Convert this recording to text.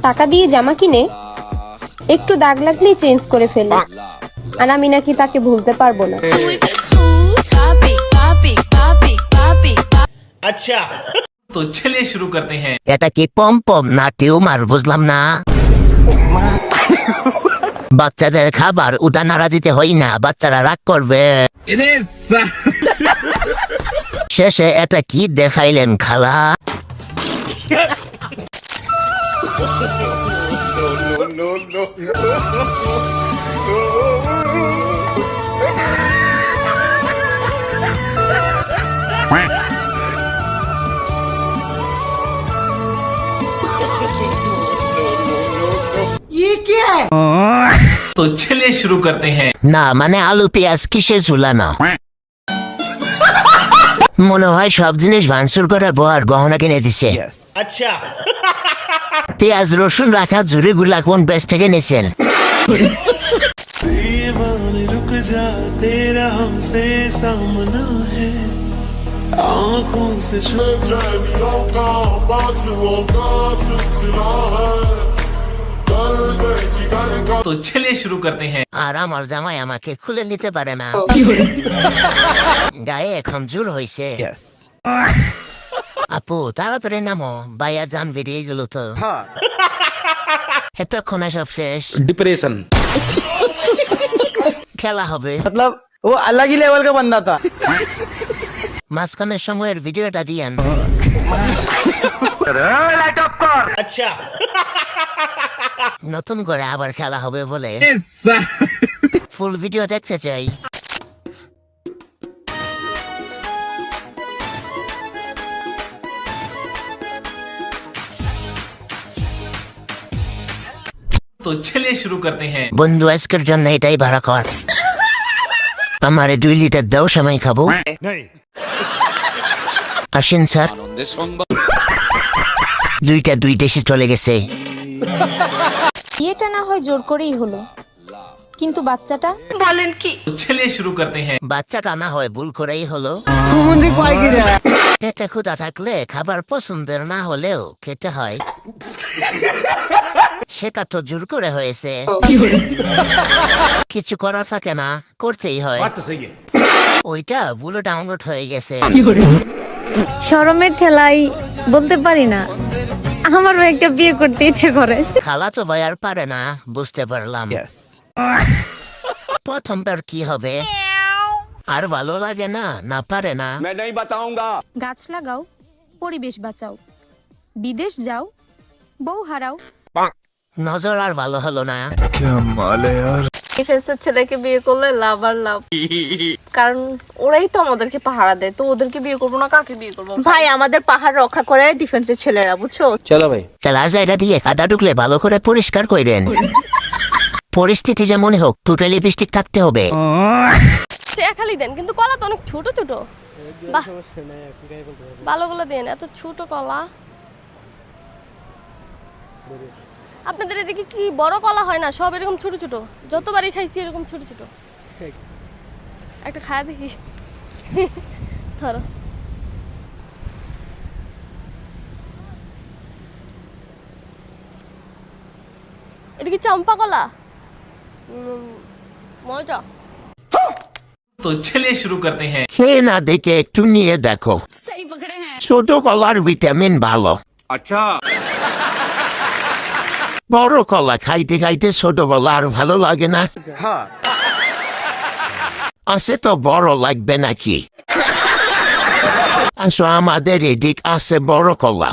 টাকা দিয়ে জামা কিনে একটু দাগ লাগলেই চেঞ্জ করে ফেলে, আর আমি নাকি তাকে ভুলতে পারবো না। अच्छा तो चलिए शुरू करते हैं। এটা কি পম পম না টিউমার বুঝলাম না। বাচ্চাদের খাবার উঠা নাড়া দিতে হয় না, বাচ্চারা রাগ করবে। শেষে এটা কি দেখাইলেন খালা? तो चलिए शुरू करते हैं। না মানে আলু পেঁয়াজ কিসে ঝুলানো? মনে হয় সব জিনিস ভাঙচুর করে বউয়ার গহনা কিনে দিছে। अच्छा পেঁয়াজ রসুন রাখা ঝুড়ি গুলা কোন বেশ থেকে নিছেন? रुक जा तेरा हमसे सामना है आँखों से जानियों का फासलों का सिलसिला है दर्द की घर का तो चलिए शुरू करते हैं। আর আমার জামাই আমাকে খুলে নিতে পারে না, গায়ে এখন জোর হয়েছে। আপু তাড়াতাড়ি নামো, বাইয়া যান বেরিয়ে গেল তো। এতক্ষণে সব শেষ, डिप्रेशन খেলা হবে। मतलब वो अलग ही लेवल का बंदा था। মাঝখানের সময়ের ভিডিওটা দিয়েন। अच्छा নতুন করে আবার খেলা হবে বলে ফুল ভিডিও দেখতে চাই। तो चलिए शुरू करते हैं। বন্ধু আজকের জন্য এটাই ভাড়া কর। আমারে 2 লিটার দাও, সময় খাবো। আসেন স্যার। দুইটা দুই দেশে চলে গেছে। বিয়েটা না হয় জোর করেই হলো, কিন্তু বাচ্চাটা तो चलिए शुरू करते हैं। বাচ্চাটা না হয় ভুল করেই হলো। मुंडी पाई गिरा পেটে ক্ষুধা থাকলে খাবার পছন্দের না হলেও খেতে হয়, সেটা তো জোর করে হয়েছে। কিছু করার থাকে না, করতেই হয়। ওইটা বুলো ডাউনলোড হয়ে গেছে। শরমের ঠেলাই বলতে পারি না, আমারও একটা বিয়ে করতে ইচ্ছে করে। খালা তো ভাই আর পারে না, বুঝতে পারলাম। প্রথমবার কি হবে আর ভালো লাগে না, না পারে না। मैं नहीं बताऊंगा। গাছ লাগাও, পরিবেশ বাঁচাও, বিদেশ যাও, বউ হারাও। নজর আর ভালো হলো না। ডিফেন্সের ছেলেকে বিয়ে করলে লাভ আর লাভ, কারণ ওরাই তো আমাদেরকে পাহারা দেয়, তো ওদেরকে বিয়ে করবো না কাকে বিয়ে করবো? ভাই আমাদের পাহাড় রক্ষা করে ডিফেন্সের ছেলেরা, বুঝছো? चलो भाई চালার জায়গা দিয়ে কাদা ঢুকলে ভালো করে পরিষ্কার করেন। পরিস্থিতি যেমন হোক টোটালি লিপস্টিক থাকতে হবে। খালি দেন, কিন্তু কলা তো অনেক ছোট ছোট। বাহ, ভালোগুলো দেন, এত ছোট কলা। আপনাদের এদিকে কি বড় কলা হয় না? সব এরকম ছোট ছোট, যতবারই খাইছি এরকম ছোট ছোট। একটা খায় দেখি, ধরো। এটা কি চম্পা কলা? মজা। तो चलिए शुरू करते हैं। খেয়ে না দেখে একটু নিয়ে দেখো, ছোট কলার ভিটামিন ভালো। अच्छा বড় কলা খাইতে খাইতে ছোট কলা আর ভালো লাগে না। আছে তো বড় লাগবে নাকি? আসো আমাদের এদিক আছে বড় কলা।